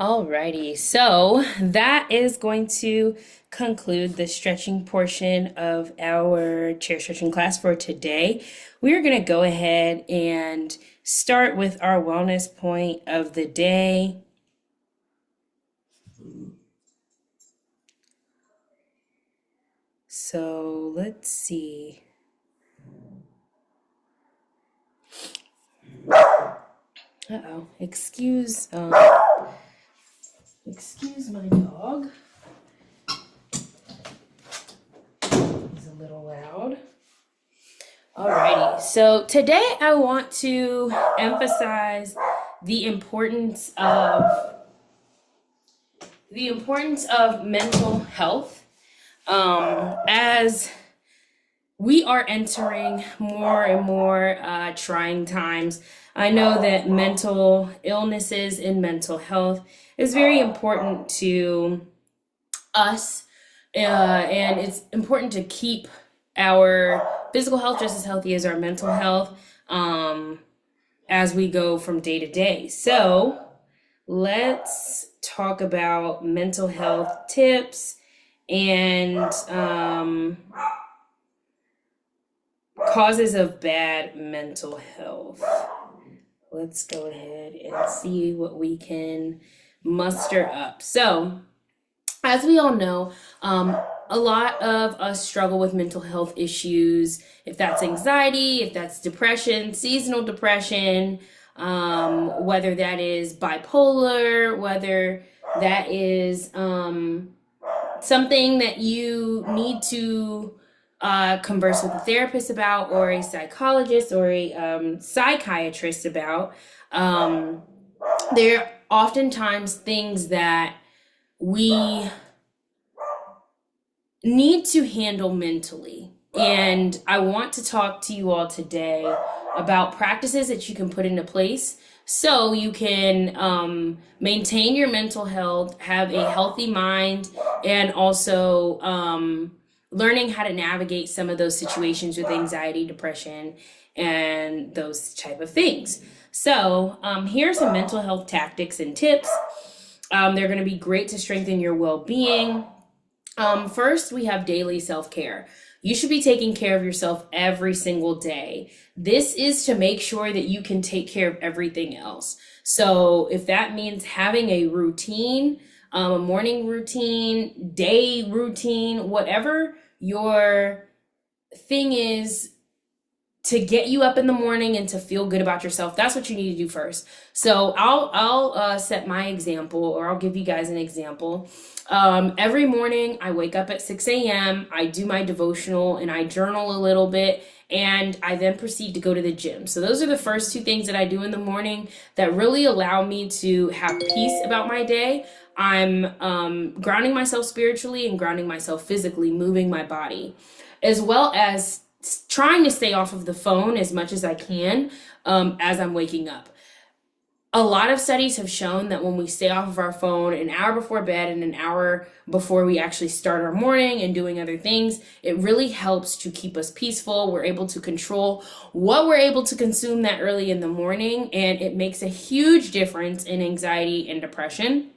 Alrighty, so that is going to conclude the stretching portion of our chair stretching class for today. We are going to go ahead and start with our wellness point of the day. So let's see. Uh-oh, excuse my dog. He's a little loud. Alrighty, so today I want to emphasize the importance of mental health as we are entering more and more trying times. I know that mental illnesses and mental health is very important to us, and it's important to keep our physical health just as healthy as our mental health as we go from day to day. So let's talk about mental health tips and causes of bad mental health. Let's go ahead and see what we can muster up. So, as we all know, a lot of us struggle with mental health issues, if that's anxiety, if that's depression, seasonal depression, whether that is bipolar, whether that is something that you need to converse with a therapist about, or a psychologist, or a psychiatrist about. There are oftentimes things that we need to handle mentally. And I want to talk to you all today about practices that you can put into place so you can maintain your mental health, have a healthy mind, and also learning how to navigate some of those situations with anxiety, depression, and those type of things. So here are some mental health tactics and tips. They're going to be great to strengthen your well-being. First, we have daily self-care. You should be taking care of yourself every single day. This is to make sure that you can take care of everything else. So if that means having a routine, a morning routine, day routine, whatever your thing is to get you up in the morning and to feel good about yourself, that's what you need to do first. So I'll set my example, or I'll give you guys an example. Every morning I wake up at 6 a.m. I do my devotional and I journal a little bit, and I then proceed to go to the gym. So those are the first two things that I do in the morning that really allow me to have peace about my day. I'm grounding myself spiritually and grounding myself physically, moving my body, as well as trying to stay off of the phone as much as I can as I'm waking up. A lot of studies have shown that when we stay off of our phone an hour before bed and an hour before we actually start our morning and doing other things, it really helps to keep us peaceful. We're able to control what we're able to consume that early in the morning, and it makes a huge difference in anxiety and depression.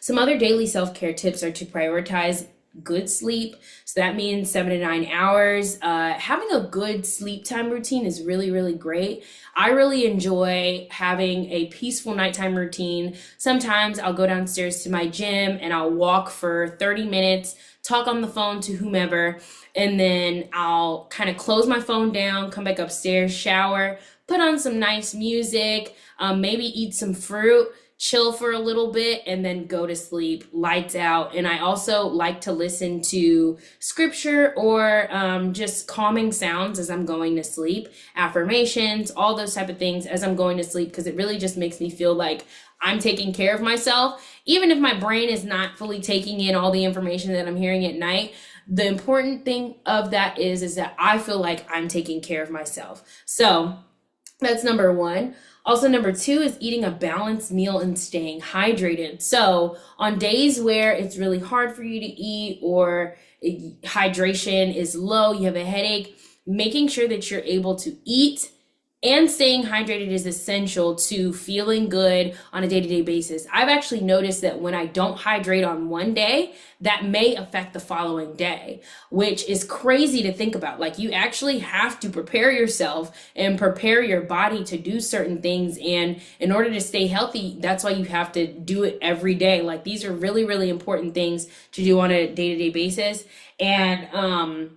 Some other daily self-care tips are to prioritize good sleep. So that means 7 to 9 hours. Having a good sleep time routine is really, really great. I really enjoy having a peaceful nighttime routine. Sometimes I'll go downstairs to my gym and I'll walk for 30 minutes, talk on the phone to whomever, and then I'll kind of close my phone down, come back upstairs, shower, put on some nice music, maybe eat some fruit, chill for a little bit, and then go to sleep, lights out. And I also like to listen to scripture or just calming sounds as I'm going to sleep, affirmations, all those type of things as I'm going to sleep, because it really just makes me feel like I'm taking care of myself. Even if my brain is not fully taking in all the information that I'm hearing at night, the important thing of that is that I feel like I'm taking care of myself. So that's number one. Also, number two is eating a balanced meal and staying hydrated. So on days where it's really hard for you to eat, or hydration is low, you have a headache, making sure that you're able to eat And staying hydrated is essential to feeling good on a day-to-day basis. I've actually noticed that when I don't hydrate on one day, that may affect the following day, which is crazy to think about. Like, you actually have to prepare yourself and prepare your body to do certain things. And in order to stay healthy, that's why you have to do it every day. Like, these are really, really important things to do on a day-to-day basis. And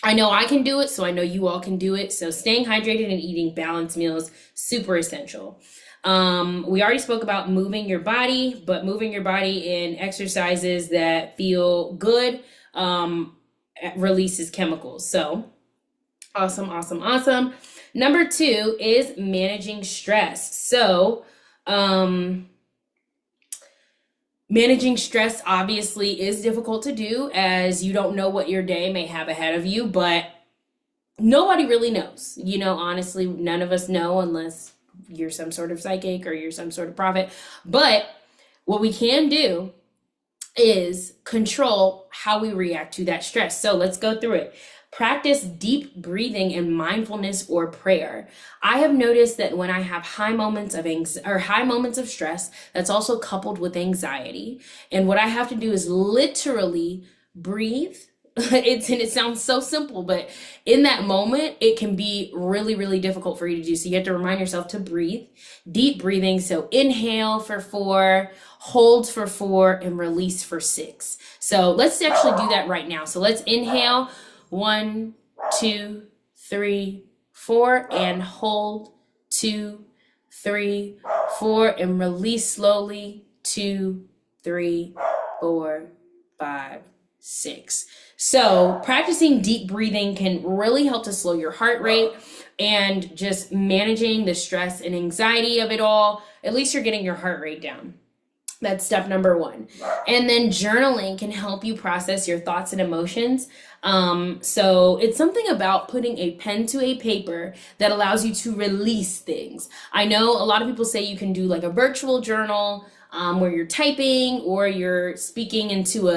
I know I can do it, so I know you all can do it. So staying hydrated and eating balanced meals, super essential. We already spoke about moving your body, but moving your body in exercises that feel good releases chemicals. So awesome, awesome, awesome. Number 2 is managing stress. So managing stress obviously is difficult to do, as you don't know what your day may have ahead of you, but nobody really knows. Honestly, none of us know unless you're some sort of psychic or you're some sort of prophet. But what we can do is control how we react to that stress. So let's go through it. Practice deep breathing and mindfulness or prayer. I have noticed that when I have high moments of stress, that's also coupled with anxiety. And what I have to do is literally breathe. It sounds so simple, but in that moment, it can be really, really difficult for you to do. So you have to remind yourself to breathe, deep breathing. So inhale for 4, hold for 4, and release for 6. So let's actually do that right now. So let's inhale. 1, 2, 3, 4, and hold. 2, 3, 4, and release slowly. 2, 3, 4, 5, 6. So practicing deep breathing can really help to slow your heart rate, and just managing the stress and anxiety of it all. At least you're getting your heart rate down. That's step number 1. And then journaling can help you process your thoughts and emotions. So it's something about putting a pen to a paper that allows you to release things. I know a lot of people say you can do like a virtual journal, where you're typing or you're speaking into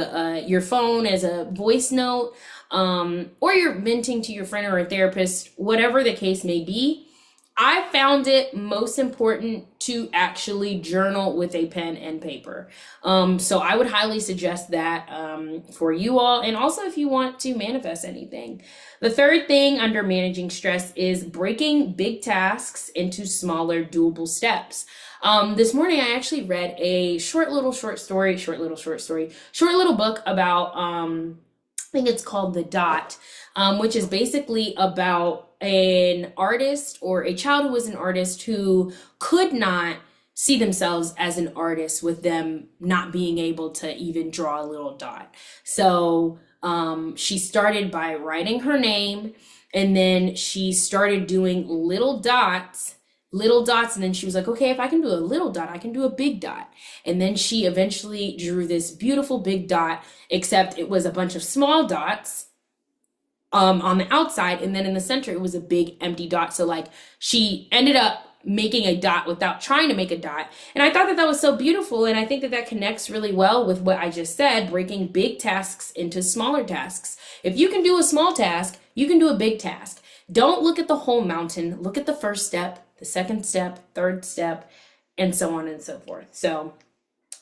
your phone as a voice note, or you're venting to your friend or a therapist, whatever the case may be. I found it most important to actually journal with a pen and paper. So I would highly suggest that for you all, and also if you want to manifest anything. The third thing under managing stress is breaking big tasks into smaller, doable steps. This morning I actually read a short little book about, I think it's called The Dot, which is basically about an artist or a child who was an artist who could not see themselves as an artist with them not being able to even draw a little dot. So she started by writing her name, and then she started doing little dots, and then she was like, okay, if I can do a little dot, I can do a big dot. And then she eventually drew this beautiful big dot, except it was a bunch of small dots on the outside, and then in the center it was a big empty dot. So like, she ended up making a dot without trying to make a dot. And I thought that that was so beautiful, and I think that that connects really well with what I just said, breaking big tasks into smaller tasks. If you can do a small task, you can do a big task. Don't look at the whole mountain. Look at the first step, the second step, third step, and so on and so forth. So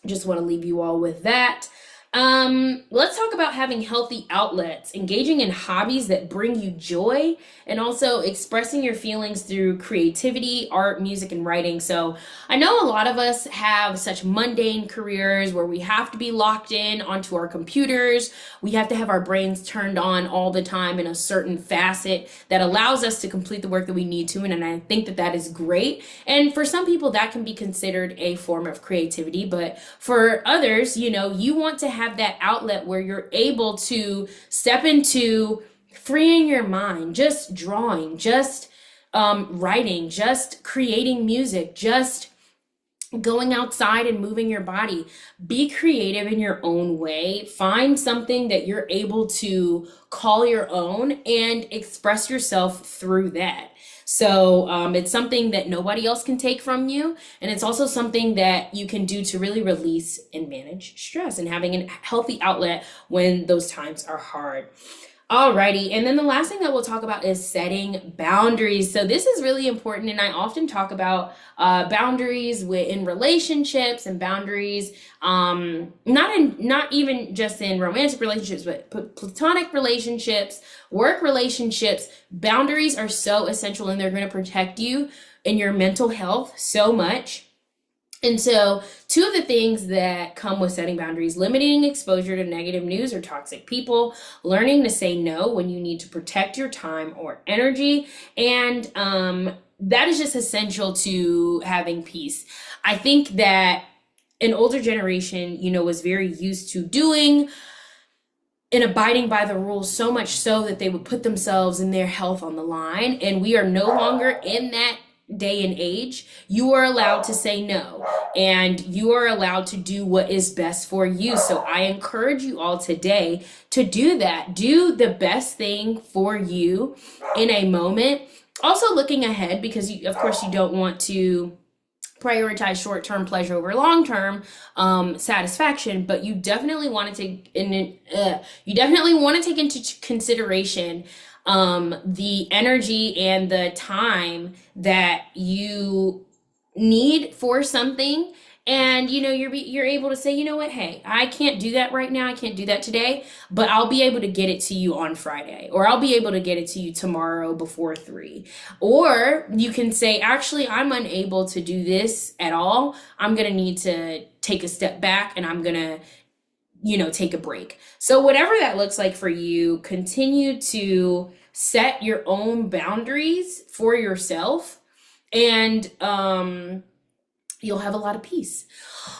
just want to leave you all with that. Let's talk about having healthy outlets, engaging in hobbies that bring you joy, and also expressing your feelings through creativity, art, music, and writing. So I know a lot of us have such mundane careers where we have to be locked in onto our computers. We have to have our brains turned on all the time in a certain facet that allows us to complete the work that we need to. And I think that that is great. And for some people, that can be considered a form of creativity. But for others, you want to have that outlet where you're able to step into freeing your mind, just drawing, just writing, just creating music, just going outside and moving your body. Be creative in your own way. Find something that you're able to call your own and express yourself through that. So it's something that nobody else can take from you. And it's also something that you can do to really release and manage stress and having a healthy outlet when those times are hard. Alrighty, and then the last thing that we'll talk about is setting boundaries. So this is really important, and I often talk about boundaries in relationships and boundaries, not even just in romantic relationships, but platonic relationships, work relationships. Boundaries are so essential, and they're going to protect you and your mental health so much. And so, two of the things that come with setting boundaries: limiting exposure to negative news or toxic people, learning to say no when you need to protect your time or energy, and that is just essential to having peace. I think that an older generation, was very used to doing and abiding by the rules, so much so that they would put themselves and their health on the line. And we are no longer in that day and age. You are allowed to say no, and you are allowed to do what is best for you. So I encourage you all today to do that. Do the best thing for you in a moment. Also looking ahead, because of course you don't want to prioritize short-term pleasure over long-term satisfaction, but you definitely want to take into consideration the energy and the time that you need for something. And you're able to say, what, hey, I can't do that right now, I can't do that today, but I'll be able to get it to you on Friday, or I'll be able to get it to you tomorrow before 3. Or you can say, actually, I'm unable to do this at all, I'm gonna need to take a step back, and I'm gonna take a break. So whatever that looks like for you, continue to set your own boundaries for yourself, and you'll have a lot of peace.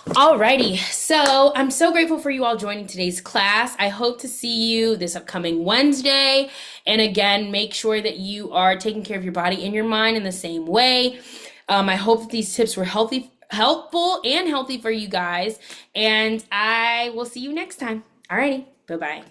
Alrighty, so I'm so grateful for you all joining today's class. I hope to see you this upcoming Wednesday. And again, make sure that you are taking care of your body and your mind in the same way. I hope that these tips were helpful and healthy for you guys. And I will see you next time. Alrighty, bye-bye.